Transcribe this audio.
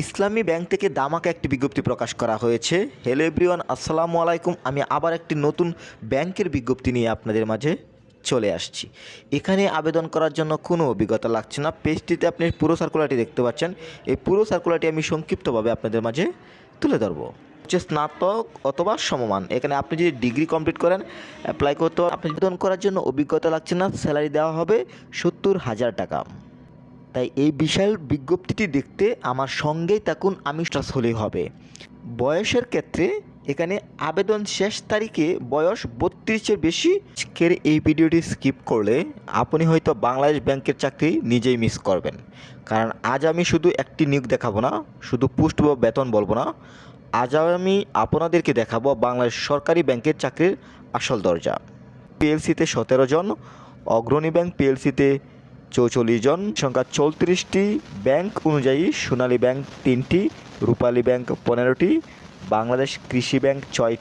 ইসলামী bank থেকে দামাকা একটি বিজ্ঞপ্তি প্রকাশ করা হয়েছে। হ্যালো এভরিওয়ান, আসসালামু আলাইকুম। আমি আবার একটি নতুন ব্যাংকের বিজ্ঞপ্তি নিয়ে আপনাদের মাঝে চলে আসছি। এখানে আবেদন করার জন্য কোনো অভিজ্ঞতা লাগছে না। পেজটিতে আপনি পুরো সার্কুলারটি দেখতে পাচ্ছেন। এই পুরো সার্কুলারটি আমি সংক্ষিপ্তভাবে আপনাদের মাঝে তুলে ধরবো। হচ্ছে স্নাতক অথবা সমমান। এখানে আপনি যদি ডিগ্রি কমপ্লিট করেন অ্যাপ্লাই করতে, আপনি আবেদন করার জন্য অভিজ্ঞতা লাগছে না। স্যালারি দেওয়া হবে 70,000 টাকা। তাই এই বিশাল বিজ্ঞপ্তিটি দেখতে আমার সঙ্গেই থাকুন, আমি হলেই হবে। বয়সের ক্ষেত্রে এখানে আবেদন শেষ তারিখে বয়স 32-এর বেশি। আজকের এই ভিডিওটি স্কিপ করলে আপনি হয়তো বাংলাদেশ ব্যাংকের চাকরি নিজেই মিস করবেন। কারণ আজ আমি শুধু একটি নিয়োগ দেখাবো না, শুধু পোস্ট বা বেতন বলবো না। আজ আমি আপনাদেরকে দেখাবো বাংলাদেশ সরকারি ব্যাংকের চাকরির আসল দরজা। পিএলসিতে 17 জন, অগ্রণী ব্যাংক পিএলসিতে 44 জন, সংখ্যা 34টি, ব্যাংক অনুযায়ী সোনালী ব্যাংক 3টি, রূপালী ব্যাংক 15টি, বাংলাদেশ কৃষি ব্যাংক 6টি,